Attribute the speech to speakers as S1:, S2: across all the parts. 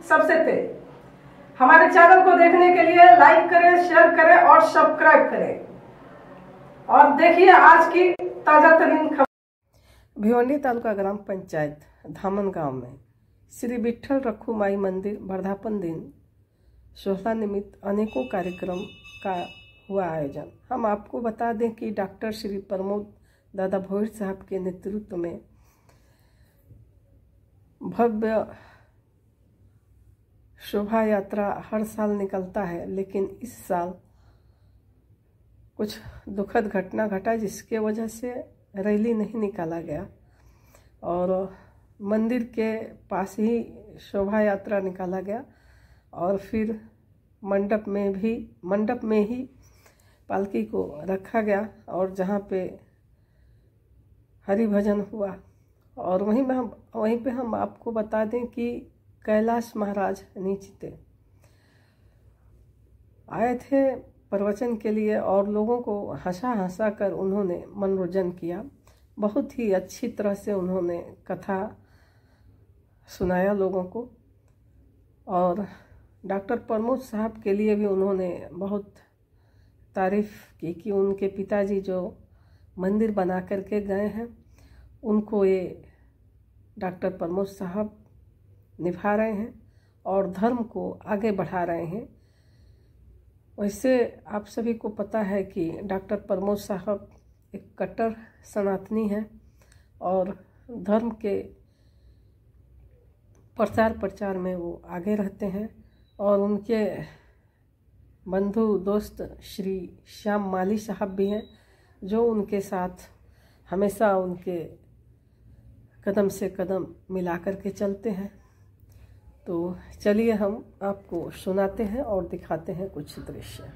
S1: सबसे तेज। हमारे चैनल को देखने के लिए लाइक करें, शेयर करें और सब्सक्राइब करें। और देखिए आज की ताजा तरीन खबर। भिवंडी तालुका ग्राम पंचायत धामन गांव में श्री विठल रखुमाई मंदिर वर्धापन दिन शोभा निमित्त अनेकों कार्यक्रम का हुआ आयोजन। हम आपको बता दें कि डॉक्टर श्री प्रमोद दादा भोईर साहब के नेतृत्व में भव्य शोभा यात्रा हर साल निकलता है, लेकिन इस साल कुछ दुखद घटना घटा जिसके वजह से रैली नहीं निकाला गया और मंदिर के पास ही शोभा यात्रा निकाला गया और फिर मंडप में ही पालकी को रखा गया और जहाँ पे हरि भजन हुआ। और वहीं पे हम आपको बता दें कि कैलाश महाराज नीचे आए थे प्रवचन के लिए और लोगों को हंसा कर उन्होंने मनोरंजन किया। बहुत ही अच्छी तरह से उन्होंने कथा सुनाया लोगों को और डॉक्टर प्रमोद साहब के लिए भी उन्होंने बहुत तारीफ की कि उनके पिताजी जो मंदिर बना करके गए हैं उनको ये डॉक्टर प्रमोद साहब निभा रहे हैं और धर्म को आगे बढ़ा रहे हैं। वैसे आप सभी को पता है कि डॉक्टर प्रमोद साहब एक कट्टर सनातनी हैं और धर्म के प्रचार में वो आगे रहते हैं और उनके बंधु दोस्त श्री श्याम माली साहब भी हैं जो उनके साथ हमेशा उनके कदम से कदम मिला कर के चलते हैं। तो चलिए हम आपको सुनाते हैं और दिखाते हैं कुछ दृश्य।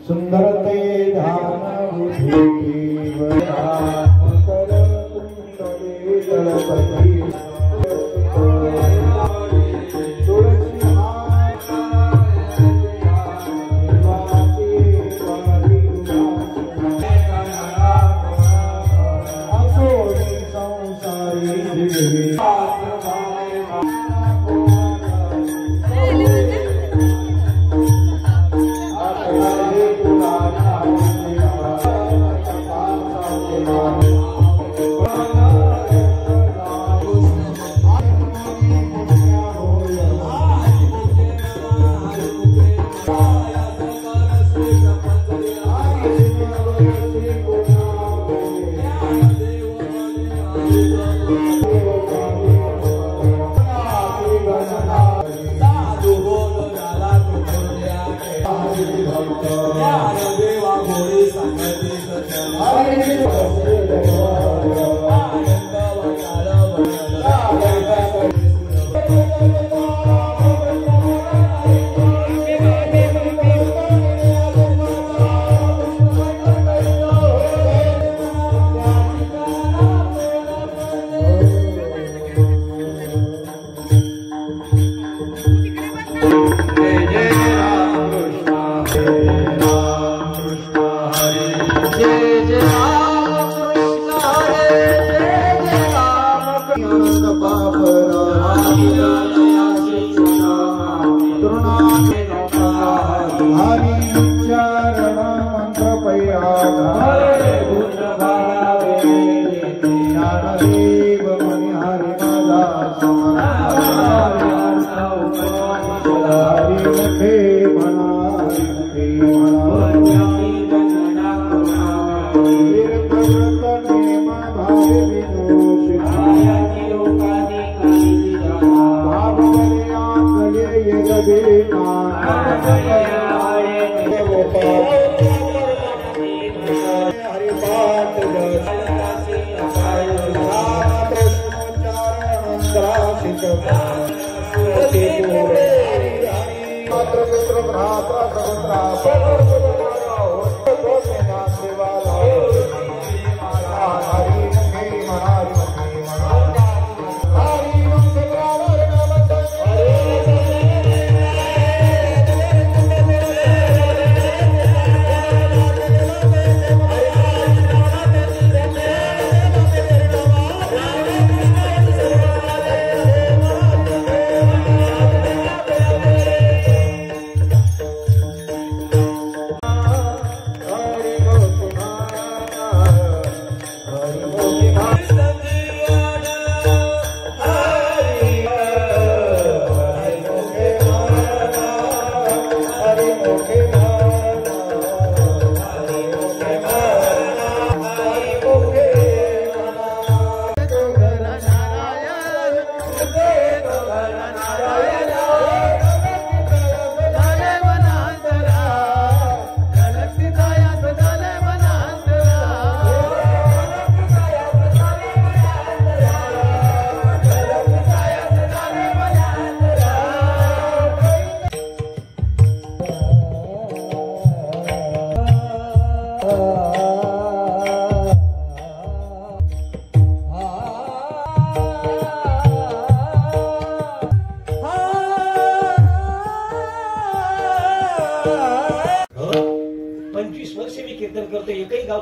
S2: सुंदरते ध्यान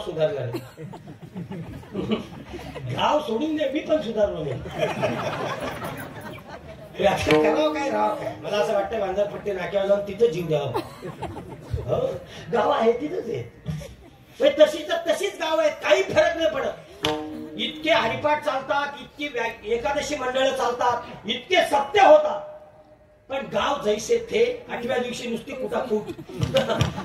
S3: सुधारला नाही. गाव सोडून दे, मी पण सुधारलो नाही. करावं काय राहावं काय. मला असं वाटतं बांधारपट्टी नाक्यावर जाऊन तिथं जीव द्यावं. हो गाव आहे तिथंच आहे, तशीच गाव आहेत, काही फरक वसवाट चालतात, इतकी एकादशी मंडळ चालतात, इतके सत्य होतात, पण गाव जैसे थे 8व्या दिवशी नुसती कुटाफूट.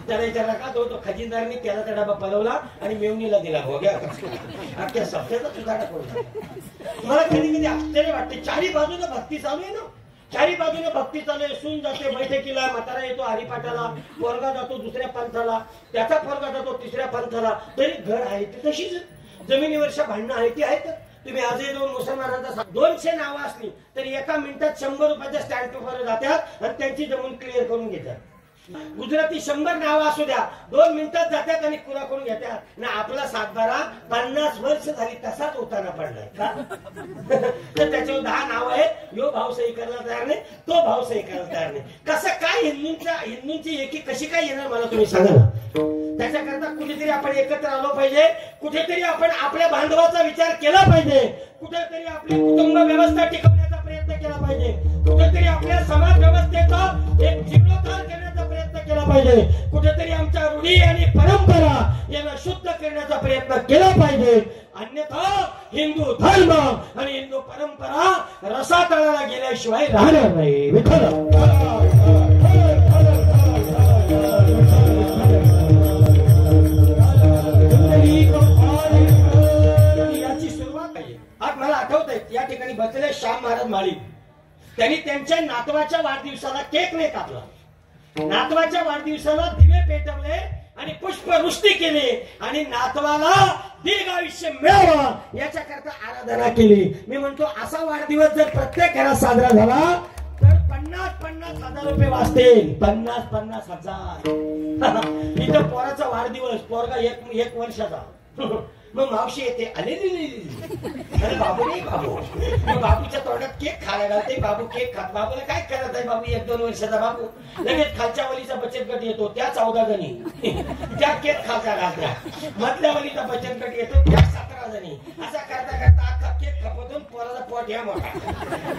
S3: त्याला विचारला का तो खजिनदारने त्याला त्या डबा पलवला आणि मेवणीला दिला. हो गया अख्ख्या सत्याचा सुधारणा करून. मला कधी कधी आश्चर्य वाटते, चारी बाजूला भक्ती चालू आहे ना, चारी बाजूने भक्ती चालू आहे. सून जाते बैठकीला, म्हातारा येतो हरिपाठाला, पोरगा जातो दुसऱ्या पंथाला, त्याचा पोरगा जातो तिसऱ्या पंथाला, तरी घर आहे ती तशीच. जमिनीवरच्या भांडणं आहे ती आहेत. तुम्ही आजही दोन मुसलमानांचा 200 नावं असली तरी एका मिनिटात 100 रुपयाच्या स्टॅम्प पेपर जातात आणि त्यांची जमीन क्लिअर करून घेतात. गुजराती 100 नावं असू द्या, 2 मिनिटात जातात आणि पुरा करून घेतात. ना आपला सातबारा 50 वर्ष झाली तसाच होताना पडलाय का? तर त्याच्यावर 10 नाव आहेत. यो भाव सही करायला तयार नाही, तो भाव सही करायला तयार नाही. कसं काय हिंदूंची एकी कशी काय येणार मला तुम्ही सांगा ना. त्याच्याकरता कुठेतरी आपण एकत्र आलो पाहिजे, कुठेतरी आपण आपल्या बांधवाचा विचार केला पाहिजे, कुठेतरी आपली कुटुंब व्यवस्था टिकवण्याचा प्रयत्न केला पाहिजे, कुठेतरी आपल्या समाज व्यवस्थेचा एक जीर्णोद्धार करण्याचा प्रयत्न केला पाहिजे, कुठेतरी आमच्या रूढी आणि परंपरा यांना शुद्ध करण्याचा प्रयत्न केला पाहिजे. अन्यथा हिंदू धर्म आणि हिंदू परंपरा रसातळाला गेल्याशिवाय राहणार नाही. याची सुरुवात आहे. आज मला आठवत आहे, या ठिकाणी बसलेले श्याम महाराज माळी, त्यांनी त्यांच्या नातवाच्या वाढदिवसाला केक नाही कापला, नातवाच्या वाढदिवसाला दिवे पेटवले आणि पुष्पवृष्टी केली आणि नातवाला दीर्घ आयुष्य मिळावं याच्या करता आराधना केली. मी म्हणतो असा वाढदिवस जर प्रत्येक घरात साजरा झाला तर 50,000 रुपये वाचतील. 50,000. इथं पोराचा वाढदिवस, पोरगा एक वर्षाचा, मग मावशी येते, अरे बाबू नाही बाबू, मग बाबूच्या तोंडात केक खायला घालते. बाबू केक खात, बाबूला काय करत आहे, बाबू 1-2 वर्षाचा बाबू. लगेच खालच्या वलीचा बचत गट येतो, त्या 14 जणी त्या केक खालच्या घालत्या. मधल्या वलीचा बचत गट येतो, त्या 17 जणी. असा करता करता अख्खा केक खपवून पोराचा पोट या मोठा.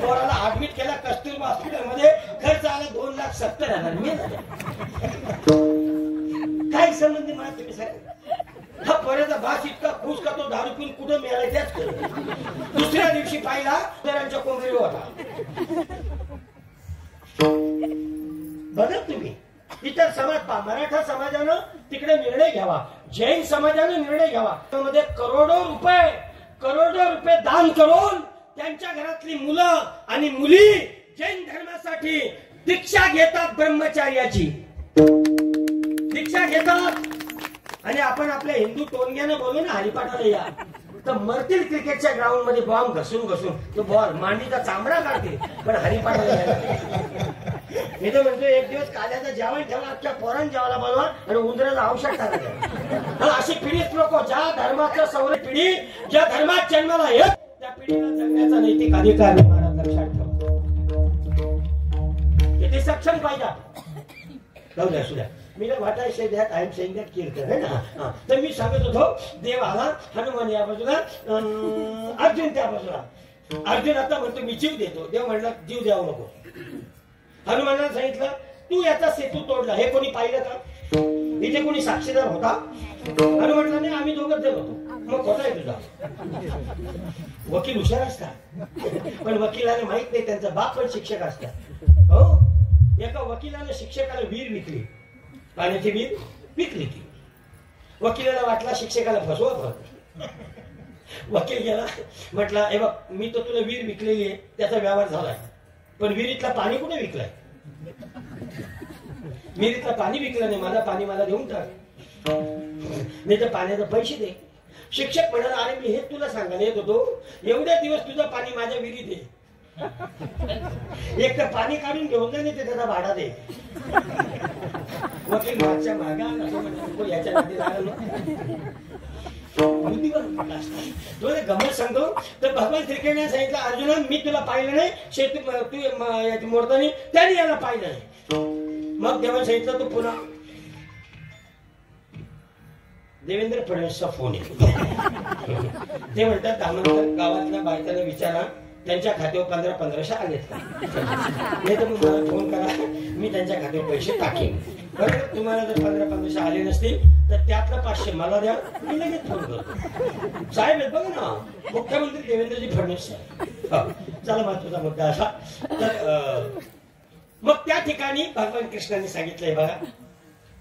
S3: पोराला ऍडमिट केला कस्तुरबा हॉस्पिटलमध्ये, खर्च आला 2,70,000. मी काय संबंधी मला तुम्ही सांगा. हा पोराचा बास इतका खुश का तो दारू पिऊन कुठं मिळाला त्याच करतो. दुसऱ्या दिवशी पाहिला दरांच्या कोंबडीवर होता. बघा तुम्ही इतर समाज पहा. मराठा समाजानं तिकडे निर्णय घ्यावा, जैन समाजानं निर्णय घ्यावा. त्यामध्ये करोडो रुपये दान करून त्यांच्या घरातली मुलं आणि मुली जैन धर्मासाठी दीक्षा घेतात, ब्रह्मचार्याची दीक्षा घेतात. आणि आपण आपल्या हिंदू टोनग्यानं बोलू ना हरिपाठाला या, तर मरतील क्रिकेटच्या ग्राउंड मध्ये बॉम्ब घसून तो बॉल मांडीचा चामडा काढते, पण हरिपाठाला मी तर म्हणतो एक दिवस काल्याचं जेवण ठेवा, अख्ख्या पोरांना जेवायला बोलवा आणि उंदराला औषध टाकायचं. अशी पिढीच नको. ज्या धर्माचं सौर पिढी ज्या धर्मात जन्माला येत त्या पिढीला जगण्याचा नैतिक अधिकार महाराज लक्षात ठेवा. किती सक्षम पाहिजे. जाऊ द्या सुद्या. मी what I say that I am saying that kirtan आहे ना. तर मी सांगत होतो देव आला, हनुमान या बाजूला, अर्जुन त्या बाजूला. अर्जुन आता म्हणतो मी जीव देतो. देव म्हणला जीव द्यावं नको. हनुमानाला सांगितलं तू याचा सेतू तोडला, हे कोणी पाहिलं का, इथे कोणी साक्षीदार होता. हनुमानला नाही, आम्ही दोघंच जण होतो. मग खोटा आहे तुझा. वकील हुशार असतात, पण वकिलाने माहित नाही त्यांचा बाप पण शिक्षक असतात. हो, एका वकिलाने शिक्षकाला वीर विकली, पाण्याची वीर विकली ती. वकिलाला वाटला शिक्षकाला फसवा. वकील गेला, म्हटला हे बघ मी तर तुला वीर विकलेली आहे, त्याचा व्यवहार झालाय, पण विहिरीतला पाणी कुठे विकलाय. विहिरीतला पाणी विकलं नाही, माझा पाणी मला देऊन टाक, नाही तर पाण्याचे पैसे दे. शिक्षक म्हणाला अरे मी हेच तुला सांगायला येत होतो, एवढ्या दिवस तुझं पाणी माझ्या विहिरीत आहे, एक तर पाणी काढून घेऊन जा, नाही ते त्याचा भाडा दे. वकील मागच्या मागा याच्या गमत सांगतो. तर भगवान श्रीकृष्णाने सांगितलं अर्जुना मी तुला पाहिलं नाही, तू मोडतानी त्याने याला पाहिलं नाही. मग देवाने सांगितलं तू पुन्हा. देवेंद्र फडणवीसचा फोन येतो. ते म्हणतात दामोदर गावातल्या बायकांना विचारा त्यांच्या खात्यावर 1500 आलेत का, नाही तर मग मला फोन करा, मी त्यांच्या खात्यावर पैसे टाकेन. बरं तुम्हाला जर 1500 आले नसतील तर त्यातलं 500 मला द्या, मी लगेच फोन करतो. साहेब आहेत बघा ना, मुख्यमंत्री देवेंद्रजी फडणवीस साहेब. चला महत्वाचा मुद्दा असा. तर मग त्या ठिकाणी भगवान कृष्णाने सांगितलंय बघा,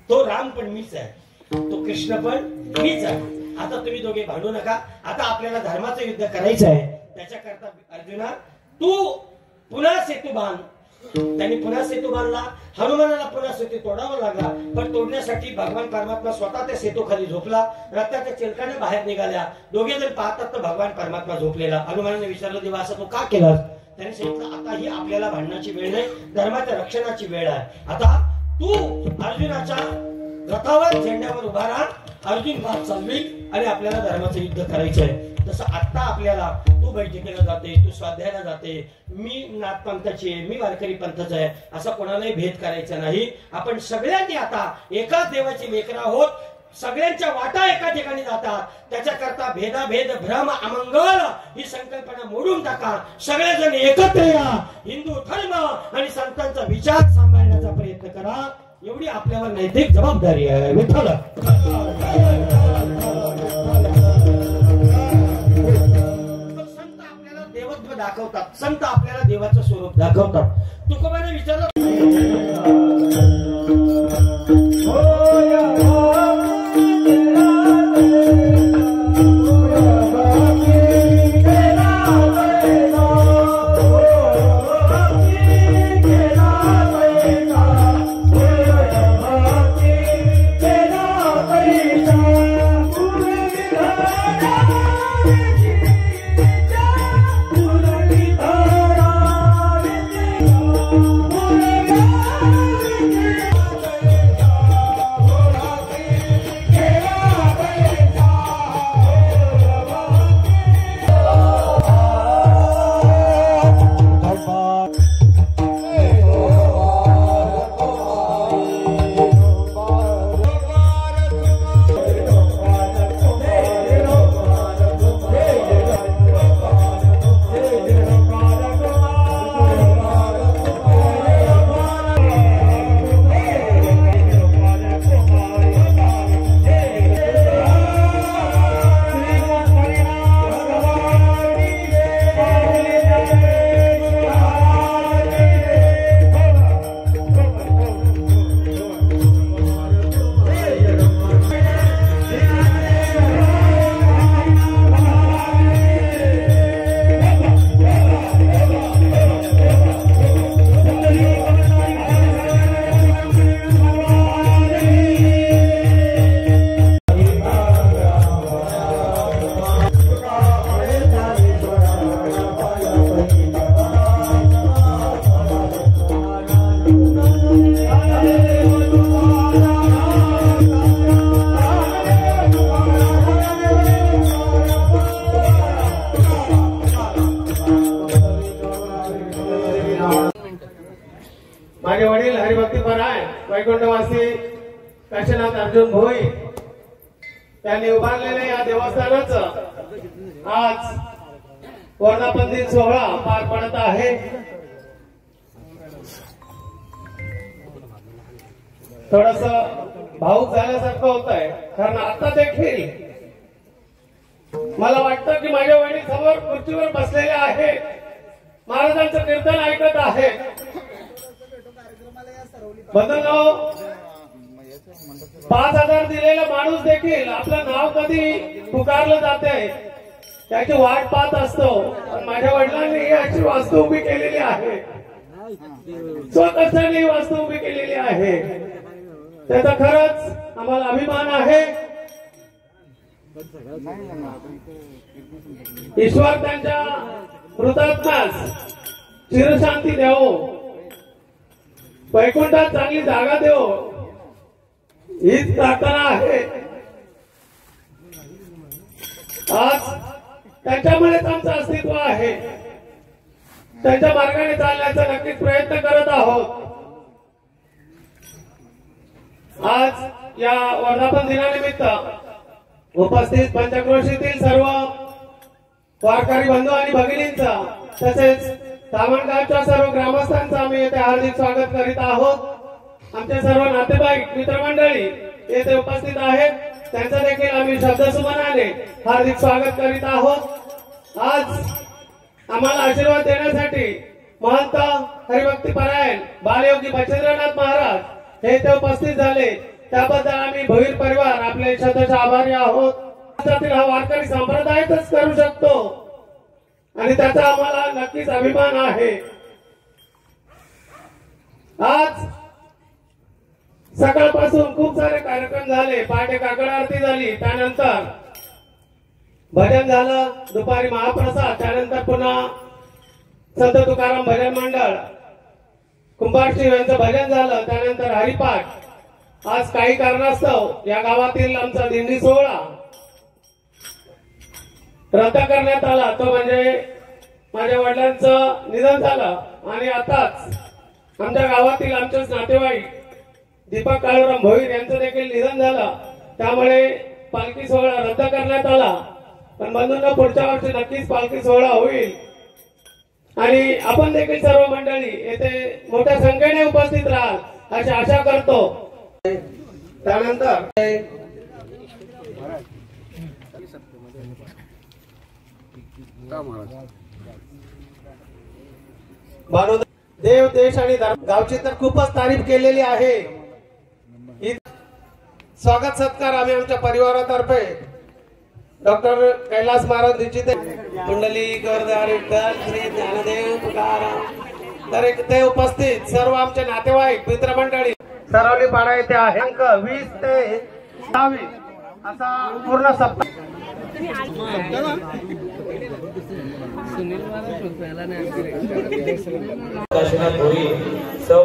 S3: तो राम पण मीच आहे, तो कृष्ण पण मीच आहे. आता तुम्ही दोघे भांडू नका. आता आपल्याला धर्माचं युद्ध करायचं आहे. त्याच्याकरता अर्जुना तू पुन्हा सेतू बांध. त्यांनी पुन्हा सेतू बांधला. हनुमानाला पुन्हा सेतू तोडावा लागला, पण तोडण्यासाठी भगवान परमात्मा स्वतः त्या सेतू खाली झोपला. रक्ताच्या चिलकाने बाहेर निघाल्या. दोघे जण पाहतात तर भगवान परमात्मा झोपलेला. हनुमानाने विचारलं, देवा असं तू का केलं? त्याने सांगितलं, आता ही आपल्याला भांडण्याची वेळ नाही, धर्माच्या रक्षणाची वेळ आहे. आता तू अर्जुनाच्या रथावर झेंड्यावर उभा राहा. अर्जुन भाग चालवी आणि आपल्याला धर्माचं युद्ध करायचंय. तसं आता आपल्याला तू बैठकीला जाते, तू स्वाध्यायाला जाते, मी नाथपंथाची आहे, मी वारकरी पंथाचा आहे, असा कोणालाही भेद करायचा नाही. आपण सगळ्यांनी आता एकाच देवाची लेकरं आहोत. सगळ्यांच्या वाटा एका ठिकाणी जातात. त्याच्याकरता भेदाभेद भ्रम अमंगल ही संकल्पना मोडून टाका. सगळेजण एकत्र या. हिंदू धर्म आणि संतांचा विचार सांभाळण्याचा प्रयत्न करा. एवढी आपल्याला नैतिक जबाबदारी आहे. विठ्ठल संत आपल्याला देवत्व दाखवतात. संत आपल्याला देवाचं स्वरूप दाखवतात. तुकोबाने विचारलं,
S4: माझे वडील हरिभक्तीपरायण वैकुंठवासी काशीनाथ अर्जुन भोई त्यांनी उभारलेले या देवस्थानाचं आज वर्धापन दिन सोहळा पार पडत आहे. थोडस भाऊक झाल्यासारखं होत आहे, कारण आता देखील मला वाटतं की माझे वडील समोर खुर्चीवर बसलेले आहेत, महाराजांचं कीर्तन ऐकत आहेत. बंधूंनो, 5,000 दिलेला माणूस देखील आपलं नाव कधी पुकारलं जाते त्याची वाट पाहत असतो. पण माझ्या वडिलांनी ही अशी वास्तू उभी केलेली आहे, स्वतःने ही वास्तू उभी केलेली आहे. त्याचा खरंच आम्हाला अभिमान आहे. ईश्वर त्यांच्या मृतात्म्यास चिरशांती देवो, वैकुंठात चांगली जागा देवो हीच प्रार्थना आहे. आज त्यांच्यामुळेच आमचं अस्तित्व आहे. त्यांच्या मार्गाने चालण्याचा नक्कीच प्रयत्न करत आहोत. आज या वर्धापन दिनानिमित्त उपस्थित पंचक्रोशीतील सर्व वारकरी बंधू आणि भगिनींचा तसेच सामनगावच्या सर्व ग्रामस्थांचं आम्ही येथे हार्दिक स्वागत करीत आहोत. आमचे सर्व नातेवाईक मित्रमंडळी येथे उपस्थित आहेत. त्यांचं देखील आम्ही शब्दसुमनाने हार्दिक स्वागत करीत आहोत। आज आम्हाला आशीर्वाद देण्यासाठी महंत हरिभक्तीपरायण बालयोगी बचेंद्रनाथ महाराज हे इथे उपस्थित झाले, त्याबद्दल आम्ही भोईर परिवार आपले शतश आभारी आहोत। त्यातील हा वारकरी संप्रदायच करू शकतो आणि त्याचा आम्हाला नक्कीच अभिमान आहे। आज सकाळपासून खूप सारे कार्यक्रम झाले, पहाटे काकड आरती झाली, त्यानंतर भजन झालं, दुपारी महाप्रसाद, त्यानंतर पुन्हा संत तुकाराम भजन मंडळ कुंभारशिव यांचं भजन झालं, त्यानंतर हरिपाठ। आज काही कारणास्तव या गावातील आमचा दिंडी सोहळा रद्द करण्यात आला, तो म्हणजे माझ्या वडिलांचं निधन झालं आणि आताच आमच्या गावातील आमचेच नातेवाईक दीपक काळूराम भोईर यांचं देखील निधन झालं, त्यामुळे पालखी सोहळा रद्द करण्यात आला। पण बंधूंना पुढच्या वर्षी नक्कीच पालखी सोहळा होईल आणि आपण देखील सर्व मंडळी येथे मोठ्या संख्येने उपस्थित राहाल अशी आशा करतो। त्यानंतर देव देश आणि गावची तर खूपच तारीफ केलेली आहे। स्वागत सत्कार आम्ही आमच्या परिवारातर्फे डॉक्टर कैलास महाराज निश्चित कुंडली गरदार श्री ज्ञानदेव तुकाराम तर ते उपस्थित सर्व आमचे नातेवाईक मित्रमंडळी सरवली पाडा येथे आहे। अंक 20 ते 22 असा पूर्ण सप्ताह
S5: काशीनाथ भोईर सौ